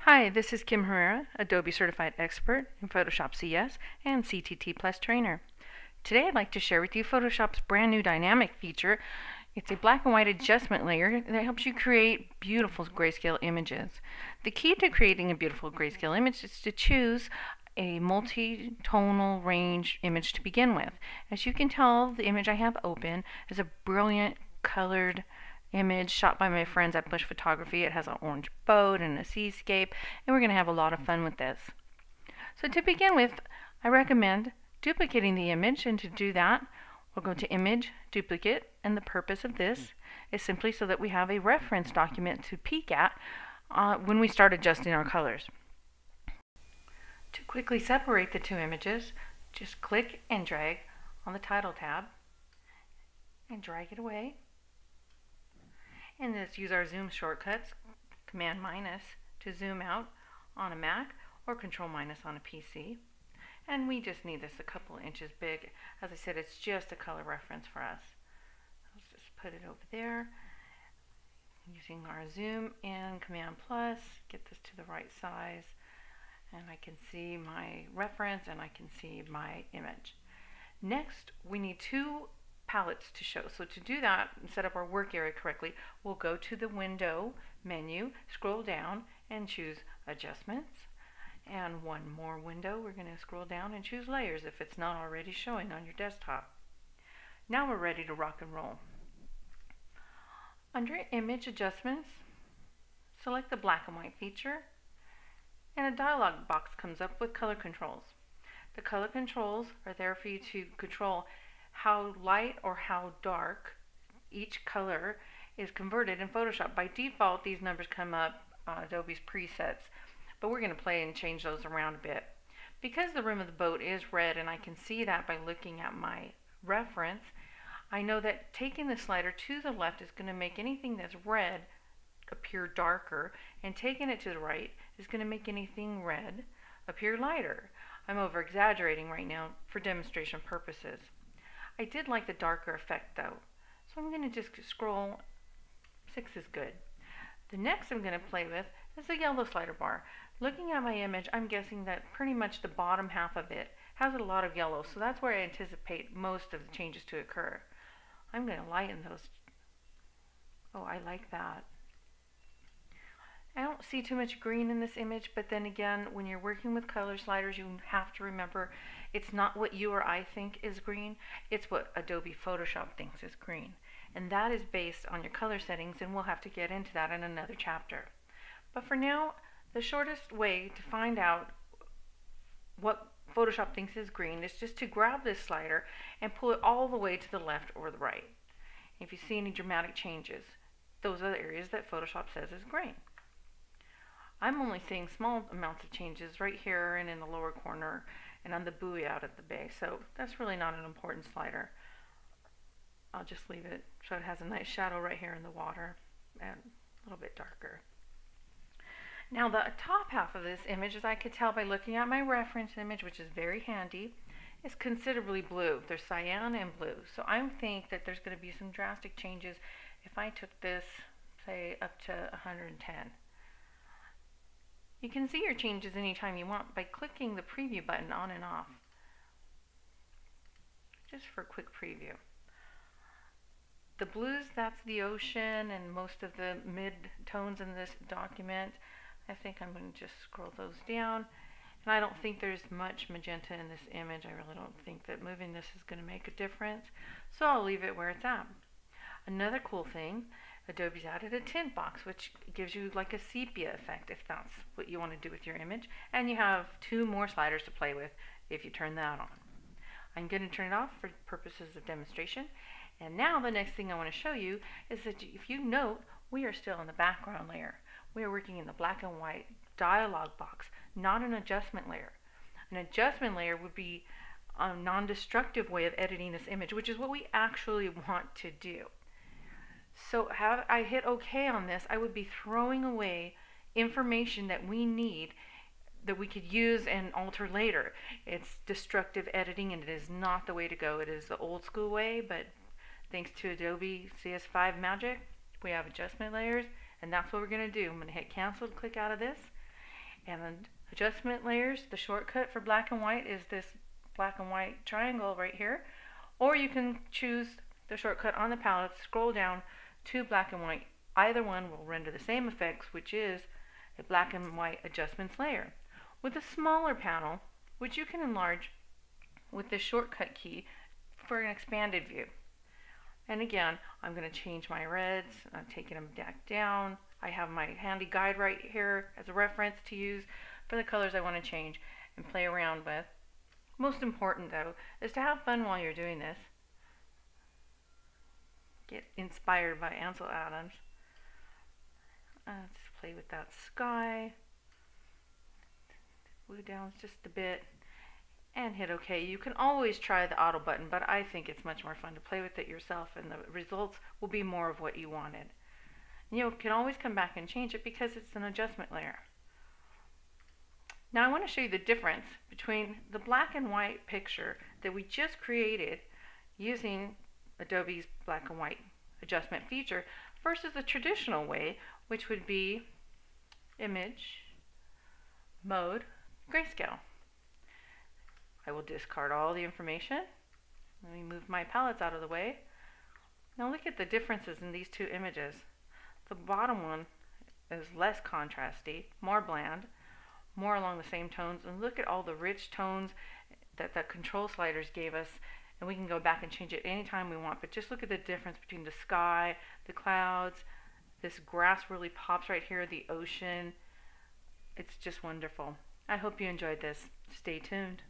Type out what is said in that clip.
Hi, this is Kim Herrera, Adobe Certified Expert in Photoshop CS and CTT Plus Trainer. Today I'd like to share with you Photoshop's brand new dynamic feature. It's a black and white adjustment layer that helps you create beautiful grayscale images. The key to creating a beautiful grayscale image is to choose a multi-tonal range image to begin with. As you can tell, the image I have open is a brilliant colored image shot by my friends at Bush Photography. It has an orange boat and a seascape, and we're going to have a lot of fun with this. So to begin with, I recommend duplicating the image, and to do that, we'll go to Image, Duplicate, and the purpose of this is simply so that we have a reference document to peek at when we start adjusting our colors. To quickly separate the two images, just click and drag on the Title tab and drag it away. And let's use our zoom shortcuts, Command minus to zoom out on a Mac or Control minus on a PC. And we just need this a couple inches big. As I said, it's just a color reference for us. Let's just put it over there. Using our zoom and Command plus, get this to the right size. And I can see my reference and I can see my image. Next, we need two palettes to show. So to do that and set up our work area correctly, we'll go to the Window menu, scroll down and choose Adjustments. And one more window, we're going to scroll down and choose Layers if it's not already showing on your desktop. Now we're ready to rock and roll. Under Image Adjustments, select the black and white feature, and a dialog box comes up with color controls. The color controls are there for you to control how light or how dark each color is converted in Photoshop. By default, these numbers come up Adobe's presets, but we're going to play and change those around a bit. Because the rim of the boat is red, and I can see that by looking at my reference, I know that taking the slider to the left is going to make anything that's red appear darker, and taking it to the right is going to make anything red appear lighter. I'm over exaggerating right now for demonstration purposes. I did like the darker effect though, so I'm going to just scroll. 6 is good. The next I'm going to play with is the yellow slider bar. Looking at my image, I'm guessing that pretty much the bottom half of it has a lot of yellow, so that's where I anticipate most of the changes to occur. I'm going to lighten those. Oh, I like that. I don't see too much green in this image, but then again, when you're working with color sliders, you have to remember it's not what you or I think is green, it's what Adobe Photoshop thinks is green. And that is based on your color settings, and we'll have to get into that in another chapter. But for now, the shortest way to find out what Photoshop thinks is green is just to grab this slider and pull it all the way to the left or the right. If you see any dramatic changes, those are the areas that Photoshop says is green. I'm only seeing small amounts of changes right here and in the lower corner and on the buoy out at the base, so that's really not an important slider. I'll just leave it so it has a nice shadow right here in the water and a little bit darker. Now the top half of this image, as I could tell by looking at my reference image, which is very handy, is considerably blue. There's cyan and blue, so I think that there's going to be some drastic changes if I took this, say, up to 110. You can see your changes anytime you want by clicking the preview button on and off. Just for a quick preview. The blues, that's the ocean and most of the mid-tones in this document. I think I'm going to just scroll those down. And I don't think there's much magenta in this image. I really don't think that moving this is going to make a difference. So I'll leave it where it's at. Another cool thing, Adobe's added a tint box, which gives you like a sepia effect if that's what you want to do with your image. And you have 2 more sliders to play with if you turn that on. I'm going to turn it off for purposes of demonstration. And now the next thing I want to show you is that if you note, we are still in the background layer. We are working in the black and white dialog box, not an adjustment layer. An adjustment layer would be a non-destructive way of editing this image, which is what we actually want to do. So have I hit OK on this, I would be throwing away information that we need that we could use and alter later. It's destructive editing, and it is not the way to go. It is the old school way, but thanks to Adobe CS5 magic, we have adjustment layers, and that's what we're going to do. I'm going to hit cancel to click out of this, And adjustment layers, the shortcut for black and white is this black and white triangle right here. Or you can choose the shortcut on the palette, scroll down to black and white. Either one will render the same effects, which is a black and white adjustments layer. With a smaller panel, which you can enlarge with this shortcut key for an expanded view. And again, I'm going to change my reds. I'm taking them back down. I have my handy guide right here as a reference to use for the colors I want to change and play around with. Most important though is to have fun while you're doing this. Get inspired by Ansel Adams. Let's play with that sky. Blue down just a bit and hit OK. You can always try the auto button, but I think it's much more fun to play with it yourself, and the results will be more of what you wanted. You can always come back and change it because it's an adjustment layer. Now I want to show you the difference between the black and white picture that we just created using Adobe's black and white adjustment feature versus the traditional way, which would be image, mode, grayscale. I will discard all the information. Let me move my palettes out of the way. Now look at the differences in these two images. The bottom one is less contrasty, more bland, more along the same tones, and look at all the rich tones that the control sliders gave us, and we can go back and change it anytime we want, but just look at the difference between the sky, the clouds, this grass really pops right here, the ocean. It's just wonderful. I hope you enjoyed this. Stay tuned.